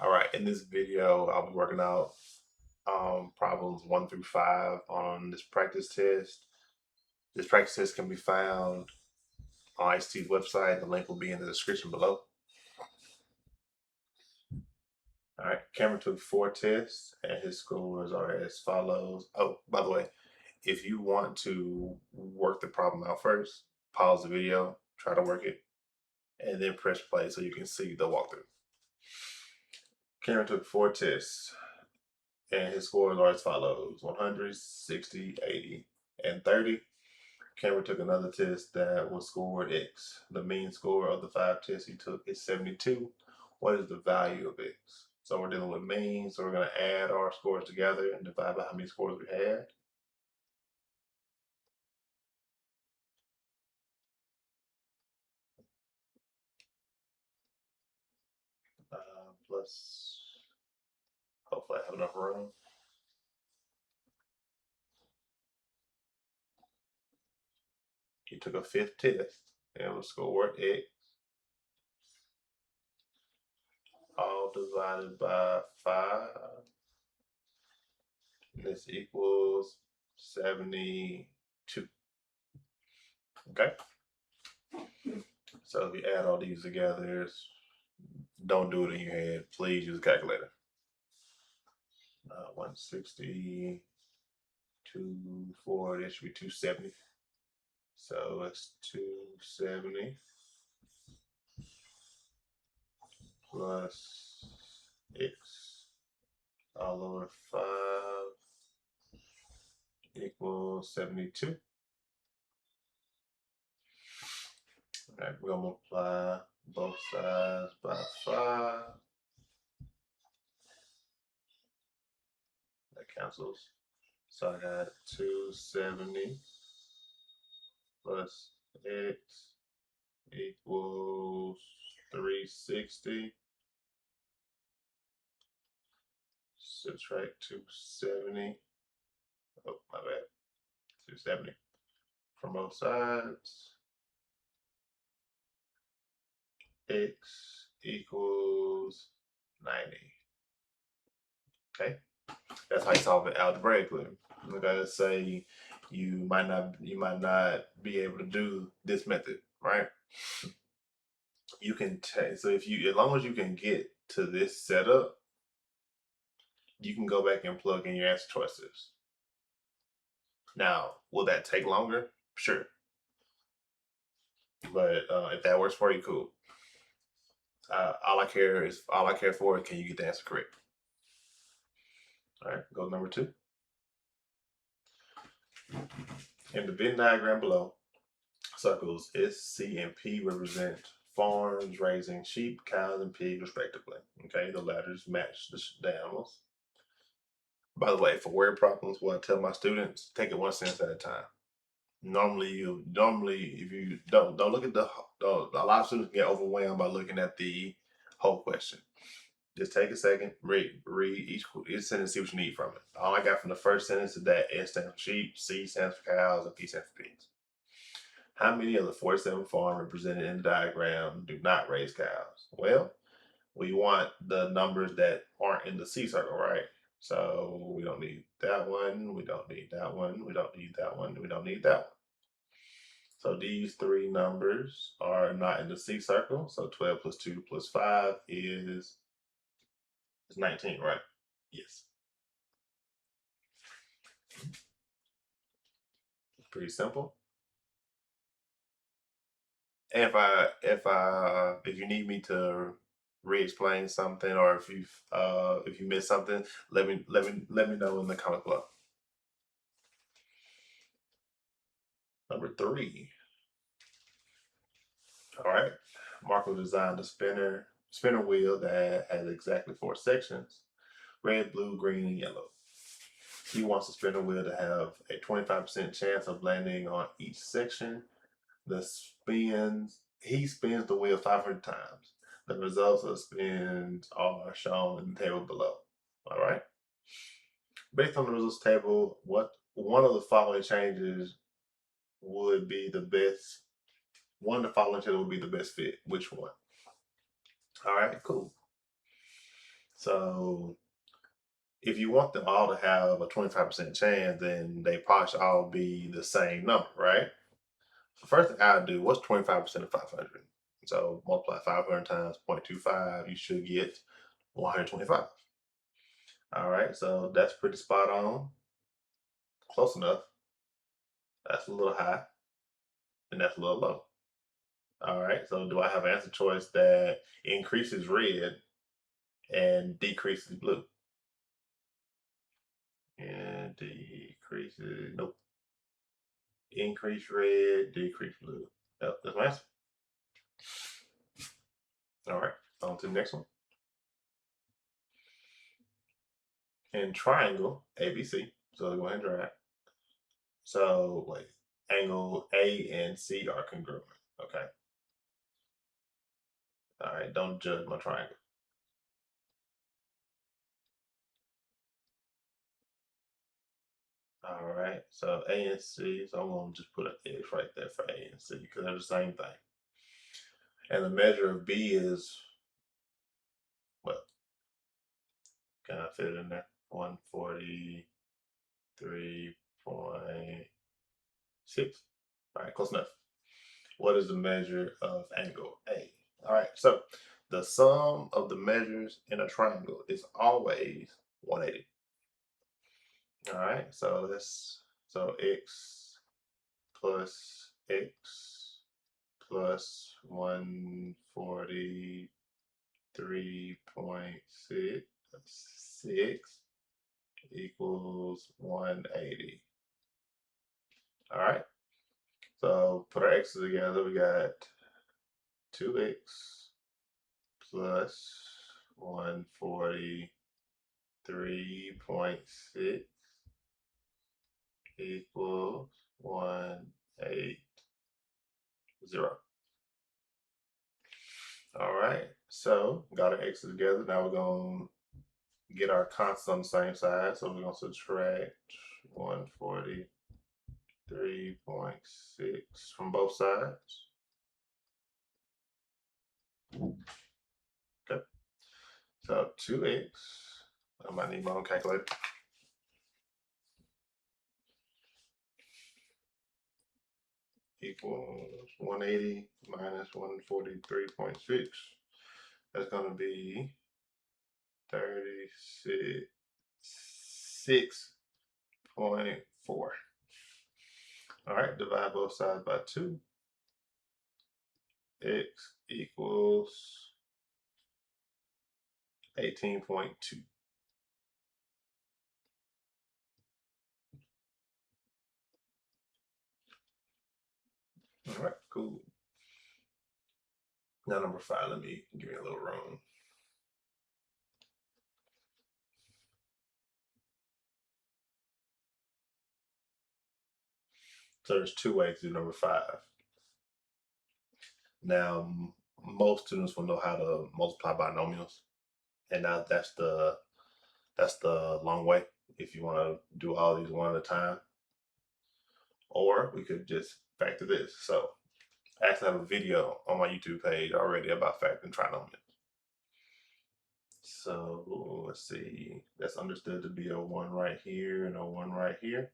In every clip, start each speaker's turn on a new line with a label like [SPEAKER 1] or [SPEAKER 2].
[SPEAKER 1] All right, in this video, I'll be working out problems 1 through 5 on this practice test. This practice test can be found on ICT's website. The link will be in the description below. All right, Cameron took 4 tests and his scores are as follows. Oh, by the way, if you want to work the problem out first, pause the video, try to work it, and then press play so you can see the walkthrough. Cameron took 4 tests and his scores are as follows: 100, 60, 80, and 30. Cameron took another test that was scored X. The mean score of the 5 tests he took is 72. What is the value of X? So we're dealing with mean, so we're going to add our scores together and divide by how many scores we had. Plus, hopefully I have enough room. He took a 5th test and was scored X, all divided by 5. This equals 72. Okay? So if you add all these together, don't do it in your head. Please use a calculator. 160, 4, that should be 270. So it's 270 plus X all over 5 equals 72. All right, we're gonna multiply both sides by 5. That cancels. So I got 270 plus X equals 360. Subtract 270. Oh, my bad. 270 from both sides. X equals 90. Okay, that's how you solve it algebraically. Like I say, you might not be able to do this method, right? You can take, so if you, as long as you can get to this setup, you can go back and plug in your answer choices. Now, will that take longer? Sure, but if that works for you, cool. All I care for is, can you get the answer correct? All right, go to number 2. In the Venn diagram below, circles S, C, and P represent farms raising sheep, cows, and pigs respectively. Okay, the letters match the animals. By the way, for word problems, what I tell my students, take it one sentence at a time. Normally, if you don't look at a lot of students get overwhelmed by looking at the whole question. Just take a second, read each sentence, see what you need from it. All I got from the first sentence is that S stands for sheep, C stands for cows, and P stands for pigs. How many of the 47 farms represented in the diagram do not raise cows? Well, we want the numbers that aren't in the C circle, right? So we don't need that one, we don't need that one, we don't need that one, we don't need that one. So these 3 numbers are not in the C circle. So 12 plus 2 plus 5 is 19, right? Yes. Pretty simple. And if you need me to re-explain something, or if you missed something, let me know in the comment below. Number 3. All right. Marco designed a spinner wheel that has exactly 4 sections: red, blue, green, and yellow. He wants the spinner wheel to have a 25% chance of landing on each section. He spins the wheel 500 times. The results of spins are shown in the table below. All right. Based on the results table, what one of the following changes would be the best? One of the following changes would be the best fit. Which one? All right, cool. So if you want them all to have a 25% chance, then they probably should all be the same number, right? So first thing I would do, what's 25% of 500? So multiply 500 times 0.25, you should get 125. All right, so that's pretty spot on, close enough. That's a little high, and that's a little low. All right, so do I have an answer choice that increases red and decreases blue? And decreases, nope. Increase red, decrease blue. Yep, that's my answer. All right, on to the next one. In triangle, ABC, so go ahead and drag. So, wait, angle A and C are congruent. Okay. All right, don't judge my triangle. All right, so A and C, so I'm going to just put an X right there for A and C because they're the same thing. And the measure of B is, what, can I fit it in there? 143.6. All right, close enough. What is the measure of angle A? All right, so the sum of the measures in a triangle is always 180. All right, so x plus x plus 143.6 equals 180. All right, so put our x's together. We got 2x plus 143.6 equals 180. All right, so got our x's together. Now we're going to get our constants on the same side. So we're going to subtract 143.6 from both sides. Okay, so 2x, I might need my own calculator. Equals 180 minus 143.6. That's going to be 36.4. All right, divide both sides by 2. X equals 18.2. All right, cool. Now number 5, let me give me a little room. So there's 2 ways to do number 5. Now, most students will know how to multiply binomials, and now that's the long way if you want to do all these one at a time. Or we could just factor this. So I actually have a video on my YouTube page already about factoring trinomials. So let's see, that's understood to be a 1 right here and a 1 right here.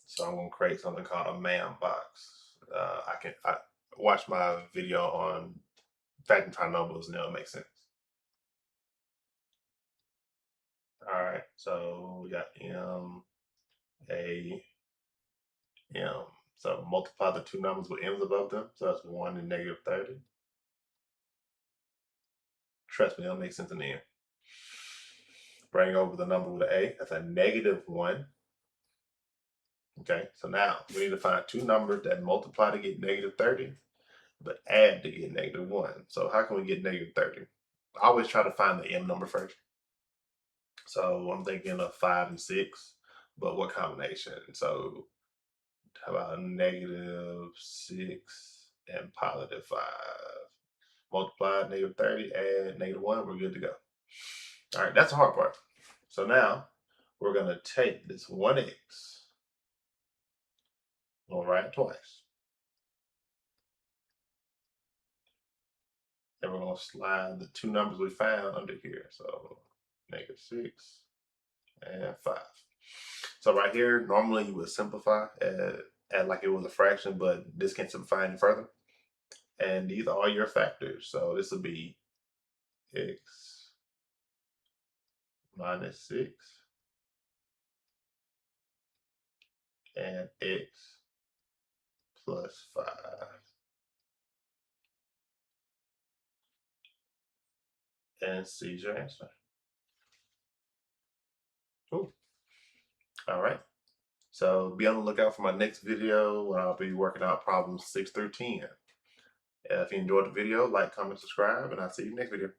[SPEAKER 1] So I'm gonna create something called a man box. I watch my video on factoring trinomials and it'll make sense. All right, so we got M, A, M. So multiply the two numbers with m's above them. So that's 1 and negative 30. Trust me, it'll make sense in the end. Bring over the number with an A. That's a negative 1. Okay, so now we need to find two numbers that multiply to get negative 30, but add to get negative 1. So how can we get negative 30? I always try to find the M number first. So I'm thinking of 5 and 6, but what combination? So how about negative 6 and positive 5? Multiply negative 30, add negative 1, we're good to go. All right, that's the hard part. So now we're going to take this 1x, we'll write it twice. And we're going to slide the two numbers we found under here. So -6 and 5. So right here, normally you would simplify at like it was a fraction, but this can't simplify any further. And these are all your factors. So this will be x minus 6 and x plus 5. And C is your answer. Cool. All right. So be on the lookout for my next video where I'll be working out problems 6 through 10. If you enjoyed the video, like, comment, subscribe, and I'll see you next video.